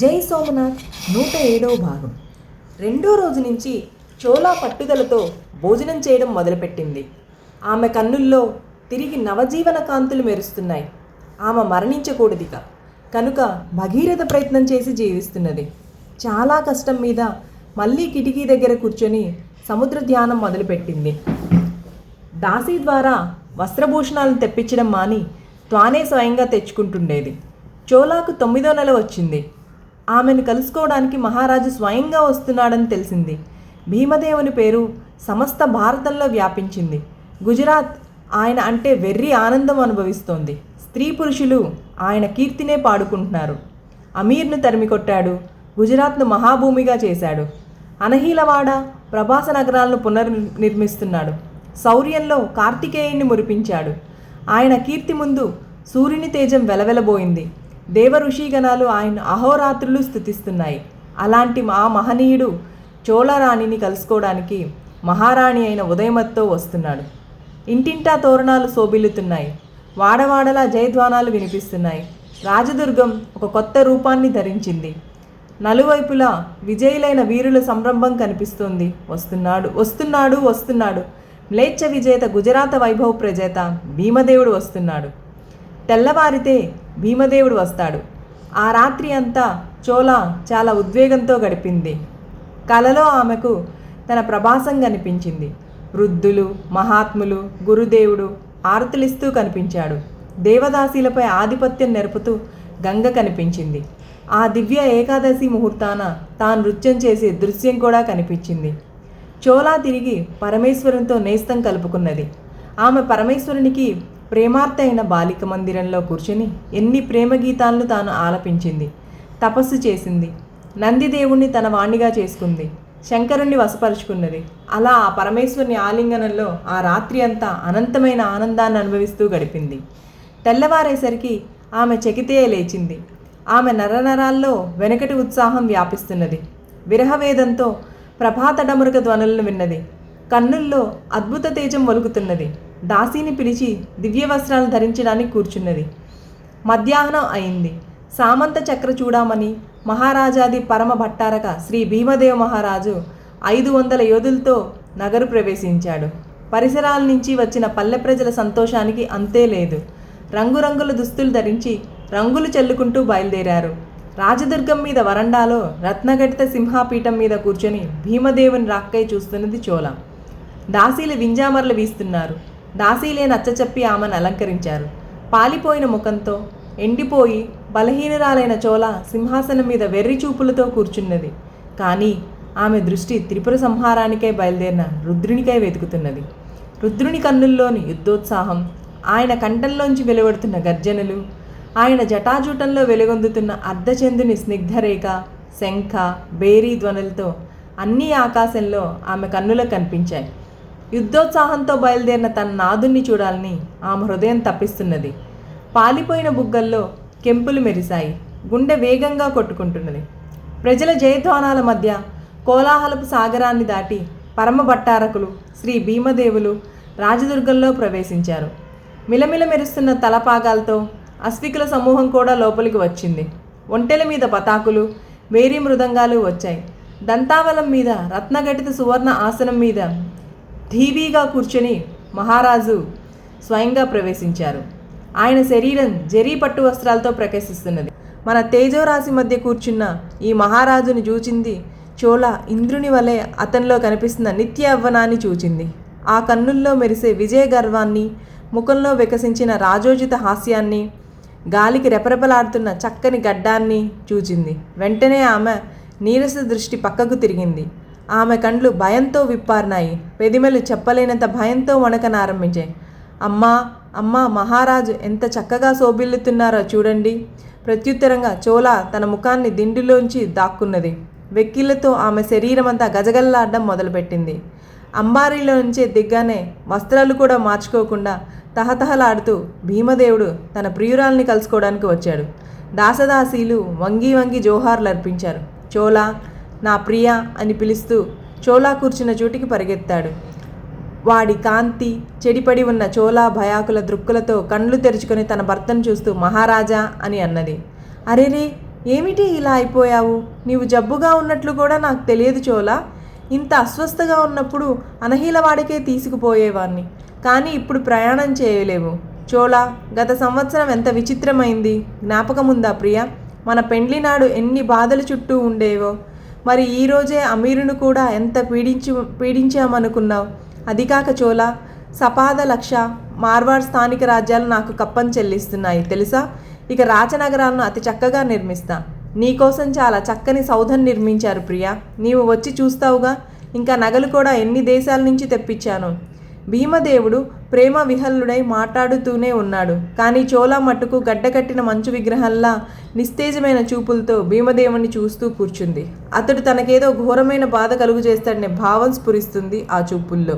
జై సోమనాథ్ 107వ భాగం. రెండో రోజు నుంచి చోళా పట్టుదలతో భోజనం చేయడం మొదలుపెట్టింది. ఆమె కన్నుల్లో తిరిగి నవజీవన కాంతులు మెరుస్తున్నాయి. ఆమె మరణించకూడదిక కనుక భగీరథ ప్రయత్నం చేసి జీవిస్తున్నది. చాలా కష్టం మీద మళ్ళీ కిటికీ దగ్గర కూర్చొని సముద్ర ధ్యానం మొదలుపెట్టింది. దాసీ ద్వారా వస్త్రభూషణాలను తెప్పించడం మాని తానే స్వయంగా తెచ్చుకుంటుండేది. చోళాకు 9వ నెల వచ్చింది. ఆమెను కలుసుకోవడానికి మహారాజు స్వయంగా వస్తున్నాడని తెలిసింది. భీమదేవుని పేరు సమస్త భారతంలో వ్యాపించింది. గుజరాత్ ఆయన అంటే వెర్రి ఆనందం అనుభవిస్తోంది. స్త్రీ పురుషులు ఆయన కీర్తినే పాడుకుంటున్నారు. అమీర్ను తరిమికొట్టాడు. గుజరాత్ను మహాభూమిగా చేశాడు. అనహీలవాడ ప్రభాస నగరాలను పునర్నిర్మిస్తున్నాడు. శౌర్యంలో కార్తికేయుణ్ణి మురిపించాడు. ఆయన కీర్తి ముందు సూర్యుని తేజం వెలవెలబోయింది. దేవఋషిగణాలు ఆయన అహోరాత్రులు స్తుతిస్తున్నాయి. అలాంటి ఆ మహనీయుడు చోళరాణిని కలుసుకోవడానికి మహారాణి అయిన ఉదయమత్తో వస్తున్నాడు. ఇంటింటా తోరణాలు శోభిల్లుతున్నాయి. వాడవాడలా జయధ్వానాలు వినిపిస్తున్నాయి. రాజదుర్గం ఒక కొత్త రూపాన్ని ధరించింది. నలువైపులా విజయులైన వీరుల సంరంభం కనిపిస్తోంది. వస్తున్నాడు వస్తున్నాడు వస్తున్నాడు మ్లేచ్ఛ విజేత గుజరాత వైభవ ప్రజేత భీమదేవుడు వస్తున్నాడు. తెల్లవారితే భీమదేవుడు వస్తాడు. ఆ రాత్రి అంతా చోళా చాలా ఉద్వేగంతో గడిపింది. కలలో ఆమెకు తన ప్రభాసం కనిపించింది. వృద్ధులు, మహాత్ములు, గురుదేవుడు ఆరతులిస్తూ కనిపించాడు. దేవదాసీలపై ఆధిపత్యం నెరుపుతూ గంగ కనిపించింది. ఆ దివ్య ఏకాదశి ముహూర్తాన తాను నృత్యం చేసే దృశ్యం కూడా కనిపించింది. చోళా తిరిగి పరమేశ్వరునితో నేస్తం కలుపుకున్నది. ఆమె పరమేశ్వరునికి ప్రేమార్త అయిన బాలిక మందిరంలో కూర్చొని ఎన్ని ప్రేమ గీతాలను తాను ఆలపించింది. తపస్సు చేసింది. నందిదేవుణ్ణి తన వాణ్ణిగా చేసుకుంది. శంకరుణ్ణి వశపరుచుకున్నది. అలా ఆ పరమేశ్వరుని ఆలింగనంలో ఆ రాత్రి అంతా అనంతమైన ఆనందాన్ని అనుభవిస్తూ గడిపింది. తెల్లవారేసరికి ఆమె చకితేయ లేచింది. ఆమె నరనరాల్లో వెనకటి ఉత్సాహం వ్యాపిస్తున్నది. విరహవేదంతో ప్రభాత డమరుక ధ్వనులను విన్నది. కన్నుల్లో అద్భుత తేజం ఒలుకుతున్నది. దాసీని పిలిచి దివ్య వస్త్రాలు ధరించడానికి కూర్చున్నది. మధ్యాహ్నం అయింది. సామంత చక్ర చూడామని మహారాజాది పరమ భట్టారక శ్రీ భీమదేవ మహారాజు 500 యోధులతో నగరు ప్రవేశించాడు. పరిసరాల నుంచి వచ్చిన పల్లె ప్రజల సంతోషానికి అంతే లేదు. రంగురంగుల దుస్తులు ధరించి రంగులు చల్లుకుంటూ బయలుదేరారు. రాజదుర్గం మీద వరండాలో రత్నఘటిత సింహాపీఠం మీద కూర్చొని భీమదేవుని రాక్కై చూస్తున్నది చోళ. దాసీలు వింజామరలు వీస్తున్నారు. దాసీలే నచ్చచెప్పి ఆమెను అలంకరించారు. పాలిపోయిన ముఖంతో ఎండిపోయి బలహీనురాలైన చోళ సింహాసనం మీద వెర్రి చూపులతో కూర్చున్నది. కానీ ఆమె దృష్టి త్రిపుర సంహారానికై బయలుదేరిన రుద్రునికై వెతుకుతున్నది. రుద్రుని కన్నుల్లోని యుద్ధోత్సాహం, ఆయన కంఠంలోంచి వెలువడుతున్న గర్జనలు, ఆయన జటాజూటంలో వెలుగొందుతున్న అర్ధచంద్రుని స్నిగ్ధరేఖ, శంఖ, బేరీ ధ్వనులతో అన్నీ ఆకాశంలో ఆమె కన్నులకు కనిపించాయి. యుద్ధోత్సాహంతో బయలుదేరిన తన నాదుణ్ణి చూడాలని ఆమె హృదయం తప్పిస్తున్నది. పాలిపోయిన బుగ్గల్లో కెంపులు మెరిశాయి. గుండె వేగంగా కొట్టుకుంటున్నది. ప్రజల జయధ్వానాల మధ్య కోలాహలపు సాగరాన్ని దాటి పరమ భట్టారకులు శ్రీ భీమదేవులు రాజదుర్గంలో ప్రవేశించారు. మిలమిల మెరుస్తున్న తలపాగాలతో అశ్వికుల సమూహం కూడా లోపలికి వచ్చింది. ఒంటెల మీద పతాకులు, వేరీ మృదంగాలు వచ్చాయి. దంతావలం మీద రత్నఘటిత సువర్ణ ఆసనం మీద ధీవీగా కూర్చొని మహారాజు స్వయంగా ప్రవేశించారు. ఆయన శరీరం జరీ పట్టు వస్త్రాలతో ప్రకాశిస్తున్నది. మన తేజోరాశి మధ్య కూర్చున్న ఈ మహారాజుని చూచింది చోళ ఇంద్రుని వలె అతనిలో కనిపిస్తున్న నిత్య యవ్వనాన్ని చూచింది. ఆ కన్నుల్లో మెరిసే విజయ గర్వాన్ని, ముఖంలో వికసించిన రాజోచిత హాస్యాన్ని, గాలికి రెపరెపలాడుతున్న చక్కని గడ్డాన్ని చూచింది. వెంటనే ఆమె నీరస దృష్టి పక్కకు తిరిగింది. ఆమె కండ్లు భయంతో విప్పారినాయి. పెదిమెలు చెప్పలేనంత భయంతో వణకనారంభించాయి. అమ్మా అమ్మా, మహారాజు ఎంత చక్కగా శోభిల్లుతున్నారో చూడండి. ప్రత్యుత్తరంగా చోళ తన ముఖాన్ని దిండులోంచి దాక్కున్నది. వెక్కిళ్లతో ఆమె శరీరమంతా గజగల్లాడడం మొదలుపెట్టింది. అంబారీలోంచే దిగ్గానే వస్త్రాలు కూడా మార్చుకోకుండా తహతహలాడుతూ భీమదేవుడు తన ప్రియురాల్ని కలుసుకోవడానికి వచ్చాడు. దాసదాసీలు వంగి వంగి జోహార్లు అర్పించారు. చోళ, నా ప్రియ అని పిలుస్తూ చోళ కూర్చున్న చోటికి పరిగెత్తాడు. వాడి కాంతి చెడిపడి ఉన్న చోళ భయాకుల దృక్కులతో కండ్లు తెరుచుకొని తన భర్తను చూస్తూ మహారాజా అని అన్నది. అరేరే, ఏమిటి ఇలా అయిపోయావు? నీవు జబ్బుగా ఉన్నట్లు కూడా నాకు తెలియదు చోలా. ఇంత అస్వస్థగా ఉన్నప్పుడు అనహీలవాడికే తీసుకుపోయేవాణ్ణి, కానీ ఇప్పుడు ప్రయాణం చేయలేవు. చోలా, గత సంవత్సరం ఎంత విచిత్రమైంది, జ్ఞాపకముందా ప్రియ? మన పెండ్లి నాడు ఎన్ని బాధలు చుట్టూ ఉండేవో. మరి ఈరోజే అమీరును కూడా ఎంత పీడించామనుకున్నావు? అది కాక చోలా, సపాద లక్ష మార్వాడ్ స్థానిక రాజ్యాలు నాకు కప్పం చెల్లిస్తున్నాయి తెలుసా? ఇక రాచనగరాలను అతి చక్కగా నిర్మిస్తా. నీకోసం చాలా చక్కని సౌధం నిర్మించారు ప్రియా, నీవు వచ్చి చూస్తావుగా. ఇంకా నగలు కూడా ఎన్ని దేశాల నుంచి తెప్పించాను. భీమదేవుడు ప్రేమ విహల్లుడై మాట్లాడుతూనే ఉన్నాడు. కానీ చోలా మట్టుకు గడ్డకట్టిన మంచు విగ్రహంలా నిస్తేజమైన చూపులతో భీమదేవుని చూస్తూ కూర్చుంది. అతడు తనకేదో ఘోరమైన బాధ కలుగు చేస్తాడనే భావం స్ఫురిస్తుంది ఆ చూపుల్లో.